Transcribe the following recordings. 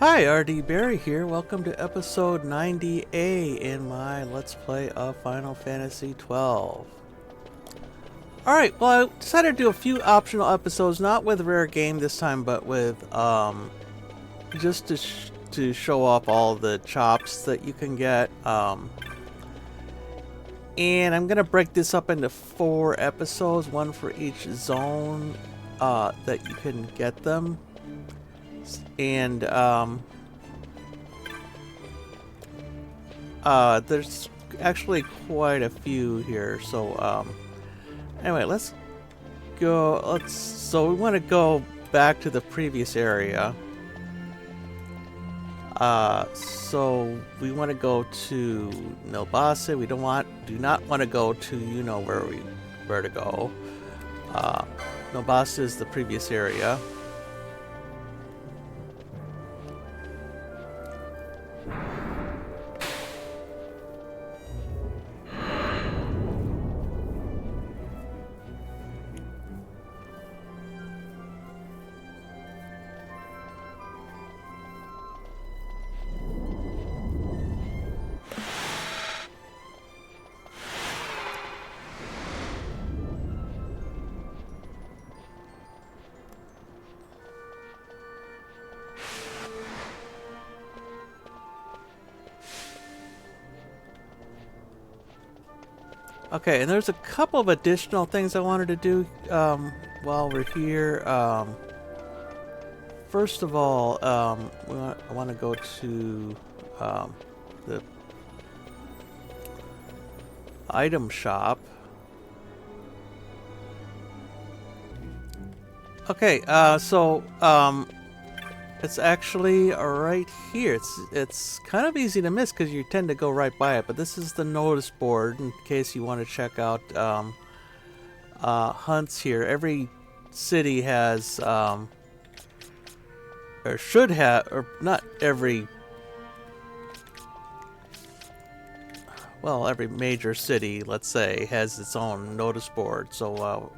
Hi, RD Barry here. Welcome to episode 90A in my Let's Play of Final Fantasy XII. Alright, well, I decided to do a few optional episodes, not with Rare Game this time, but with, just to show off all the chops that you can get. And I'm gonna break this up into 4 episodes, one for each zone, that you can get them. And there's actually quite a few here, so anyway, let's go. So we want to go back to the previous area. So we want to go to Nilbasa. We do not want to go to where to go. Nilbasa is the previous area. Okay, and there's a couple of additional things I wanted to do while we're here. First of all, I want to go to the item shop. Okay, so it's actually right here. It's kind of easy to miss because you tend to go right by it, but this is the notice board in case you want to check out hunts here. Every city has, or should have, or not every, well, every major city, let's say, has its own notice board. So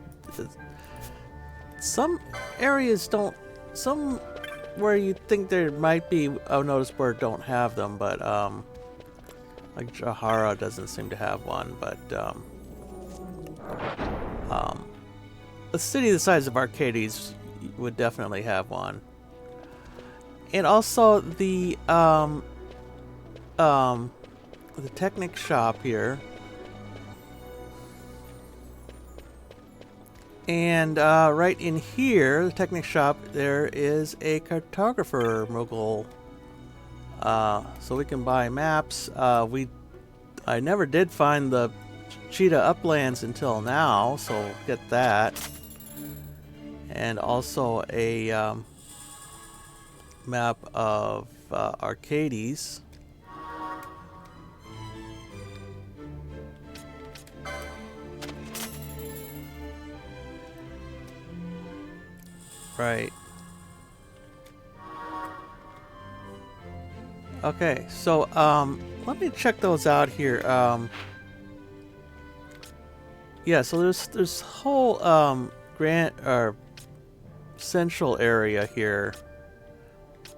some areas don't, some where you think there might be a notice board don't have them, but like Jahara doesn't seem to have one, but a city the size of Archades would definitely have one. And also the Technic shop here. And right in here, the Technic shop, there is a cartographer Moogle. So we can buy maps. I never did find the Cheetah Uplands until now, so get that. And also a map of Archades. Right. Okay, so let me check those out here. Yeah, so there's whole grand or central area here.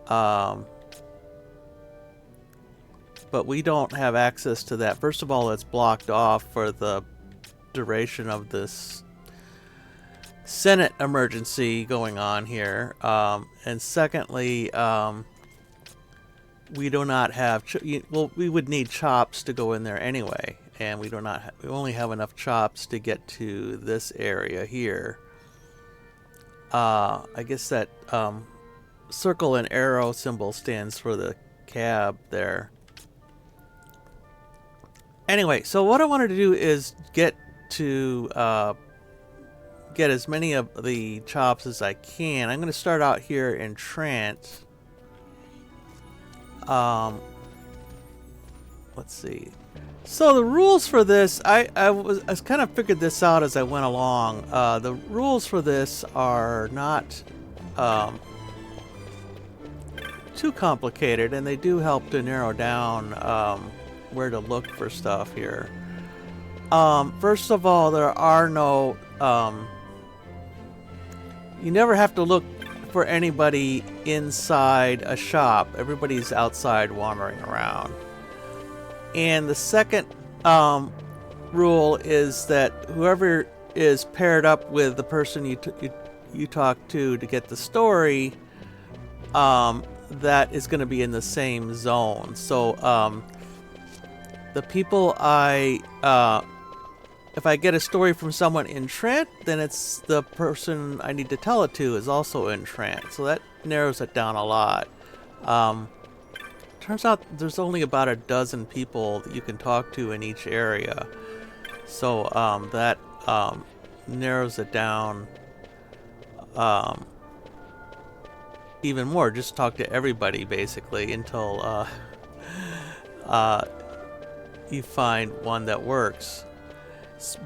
But we don't have access to that. First of all, it's blocked off for the duration of this Senate emergency going on here, and secondly, we do not have. Well, we would need chops to go in there anyway, and we only have enough chops to get to this area here. I guess that circle and arrow symbol stands for the cab there. Anyway, so what I wanted to do is get as many of the chops as I can. I'm going to start out here in Trant. Let's see. So the rules for this, I kind of figured this out as I went along. The rules for this are not too complicated, and they do help to narrow down where to look for stuff here. First of all, there are no you never have to look for anybody inside a shop. Everybody's outside wandering around. And the second rule is that whoever is paired up with the person you talk to get the story, that is going to be in the same zone. So the people if I get a story from someone in Trant, then it's the person I need to tell it to is also in Trant. So that narrows it down a lot. Turns out there's only about a dozen people that you can talk to in each area. So that narrows it down even more. Just talk to everybody basically until you find one that works.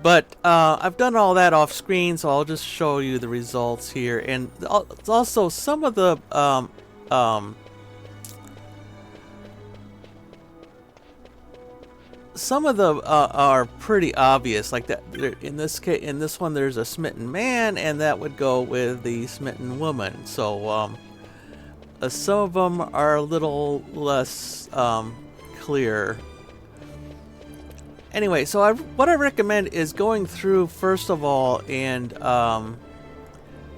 But I've done all that off screen, so I'll just show you the results here. And also some of the are pretty obvious, like that. In this case, in this one, there's a smitten man, and that would go with the smitten woman. So some of them are a little less clear. Anyway, so what I recommend is going through first of all and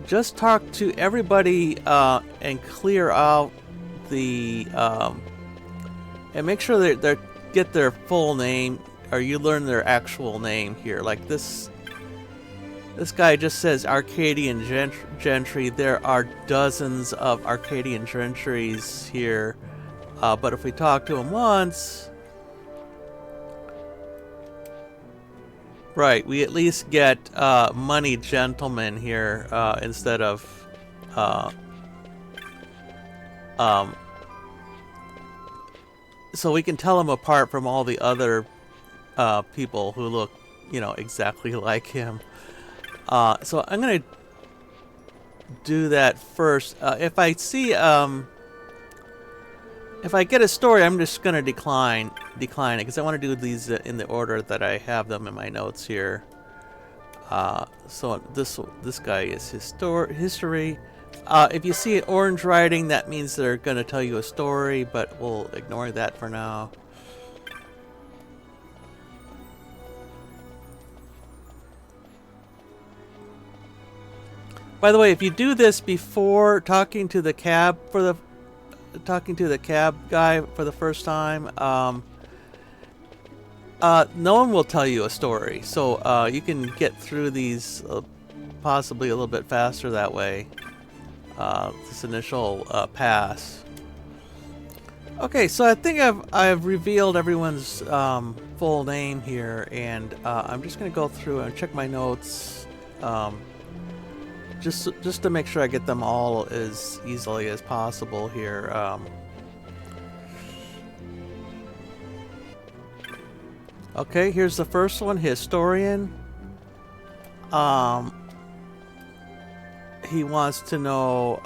just talk to everybody and clear out the and make sure that they get their full name, or you learn their actual name here. Like this guy just says Arcadian gentry. There are dozens of Arcadian gentries here, but if we talk to him once, right, we at least get money gentlemen here instead of so we can tell him apart from all the other people who look, exactly like him. So I'm gonna do that first. If I see if I get a story, I'm just gonna decline it because I want to do these in the order that I have them in my notes here. So this guy is history. If you see orange writing, that means they're gonna tell you a story, but we'll ignore that for now. By the way, if you do this before talking to the cab guy for the first time, no one will tell you a story, so you can get through these possibly a little bit faster that way. This initial pass. Okay, so I think I've revealed everyone's full name here, and I'm just gonna go through and check my notes. Just to make sure I get them all as easily as possible here. Okay, here's the first one, historian. He wants to know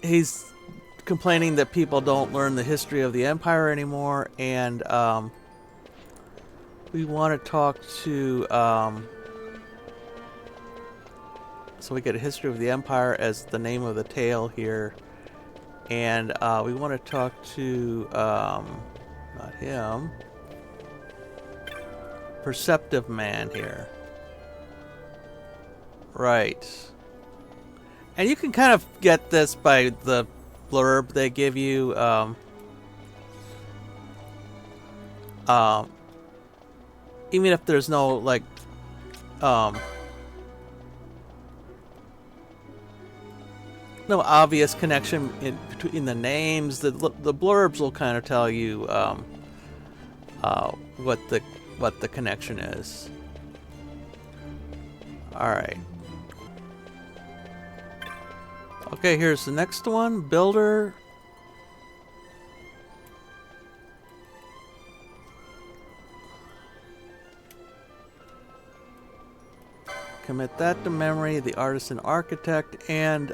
he's complaining that people don't learn the history of the empire anymore, and we want to talk to so we get a history of the empire as the name of the tale here, and we want to talk to not him, perceptive man here, right? And you can kind of get this by the blurb they give you. Even if there's no like no obvious connection between the names, the blurbs will kind of tell you what the connection is. All right. Okay, here's the next one, builder. Commit that to memory. The artisan architect, and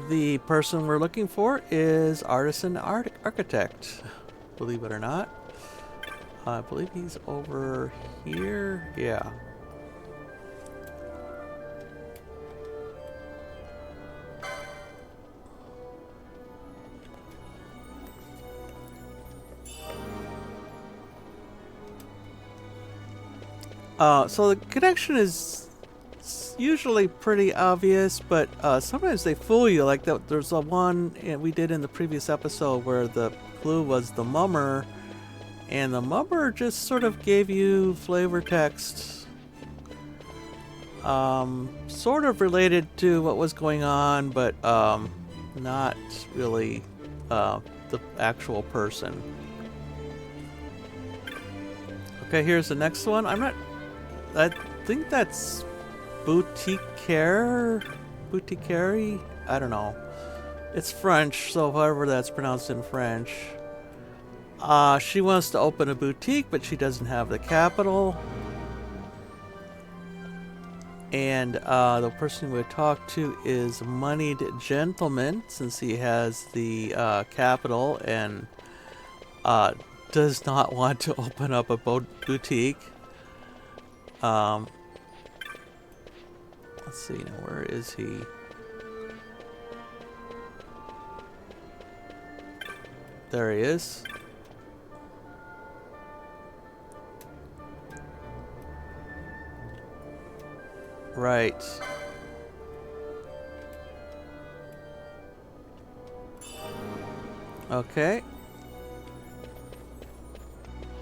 the person we're looking for is artisan architect, believe it or not. I believe he's over here. Yeah. So the connection is usually pretty obvious, but sometimes they fool you. Like there's a one we did in the previous episode where the clue was the mummer, and the mummer just sort of gave you flavor text, sort of related to what was going on, but not really the actual person. Okay, here's the next one. I think that's Boutiquaire? I don't know. It's French, so however that's pronounced in French. She wants to open a boutique, but she doesn't have the capital. And the person we would talk to is Moneyed Gentleman, since he has the capital and does not want to open up a boutique. Let's see, now where is he? There he is. Right. Okay.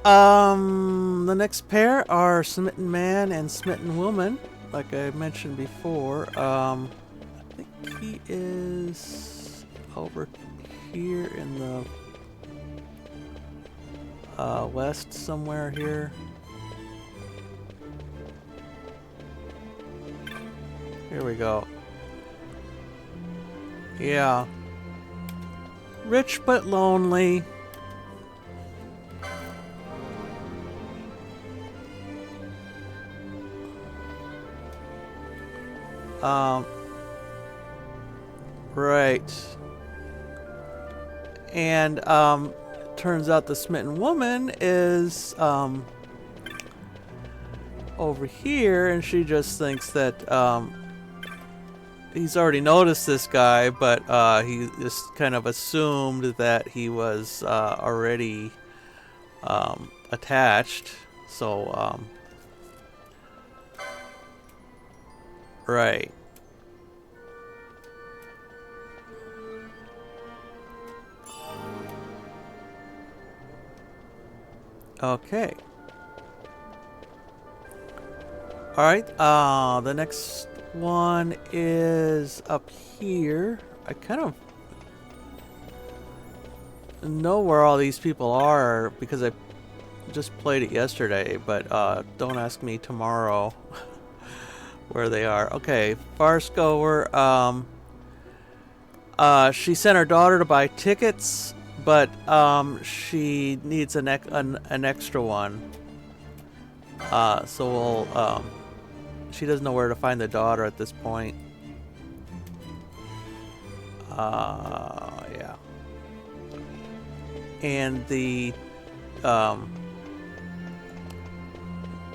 The next pair are Smitten Man and Smitten Woman, like I mentioned before. I think he is over here in the west somewhere here. Here we go. Yeah. Rich but lonely. Right. And turns out the smitten woman is over here, and she just thinks that he's already noticed this guy, but he just kind of assumed that he was already attached. So right. Okay. Alright, the next one is up here. I kind of know where all these people are because I just played it yesterday, but don't ask me tomorrow where they are. Okay, farce goer. She sent her daughter to buy tickets, but she needs an extra one. So we'll she doesn't know where to find the daughter at this point. Yeah. And the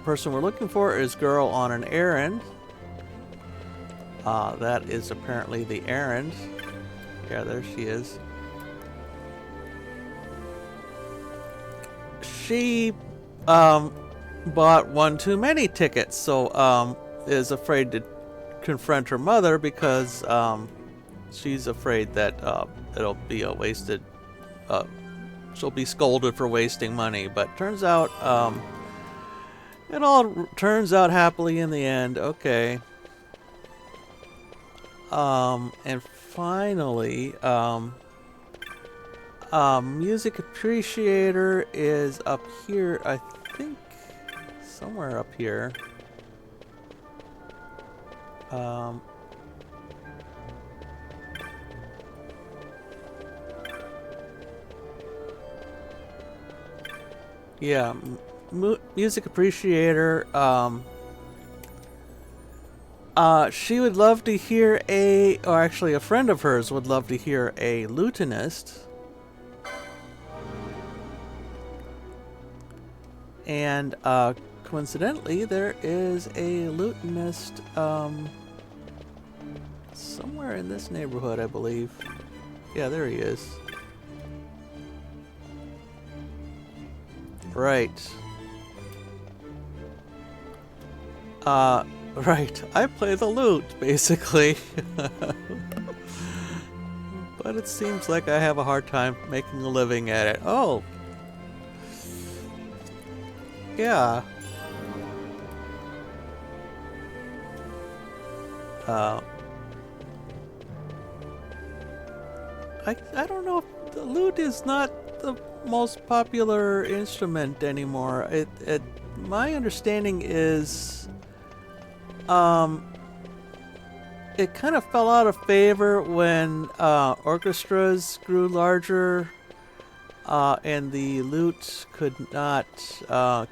person we're looking for is girl on an errand. That is apparently the errand. Yeah, there she is. She bought one too many tickets, so is afraid to confront her mother because she's afraid that it'll be a wasted. She'll be scolded for wasting money, but turns out it all turns out happily in the end. Okay. And finally, music appreciator is up here. I think somewhere up here. Yeah, music appreciator. She would love to hear or actually a friend of hers would love to hear a lutenist. and coincidentally, there is a loot mist somewhere in this neighborhood, I believe. Yeah, there he is. Right. Right. I play the loot, basically. But it seems like I have a hard time making a living at it. Oh! Yeah. I don't know if the lute is not the most popular instrument anymore. My understanding is it kind of fell out of favor when orchestras grew larger and the lute could not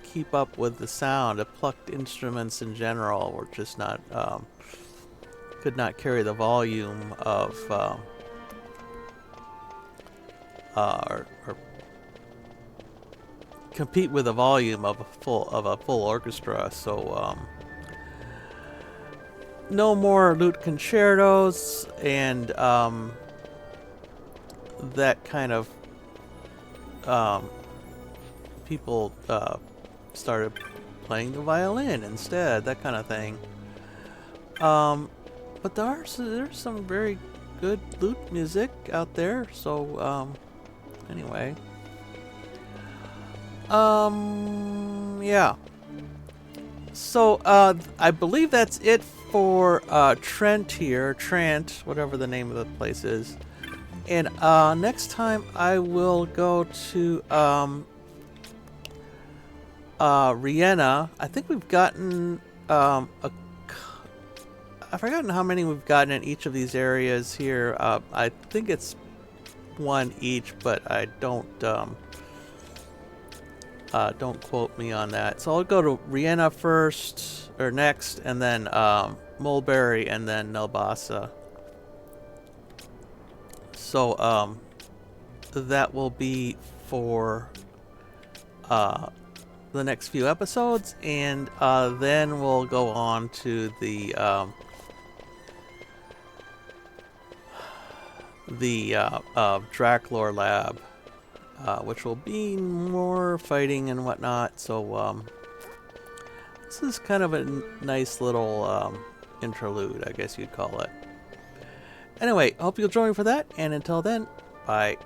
keep up with the sound. The plucked instruments in general were just not could not carry the volume of or compete with the volume of a full orchestra. So no more lute concertos and that kind of people started playing the violin instead, that kind of thing. But there's some very good lute music out there. So anyway, yeah. So I believe that's it for Trent here, Trant, whatever the name of the place is. And next time I will go to Vienna. I think we've gotten I've forgotten how many we've gotten in each of these areas here. I think it's one each, but I don't quote me on that. So I'll go to Vienna first, or next, and then Mulberry, and then Nelbasa. So that will be for the next few episodes, and then we'll go on to the Draklor lab, which will be more fighting and whatnot. So this is kind of a nice little interlude, I guess you'd call it. Anyway, hope you'll join me for that, and until then, bye.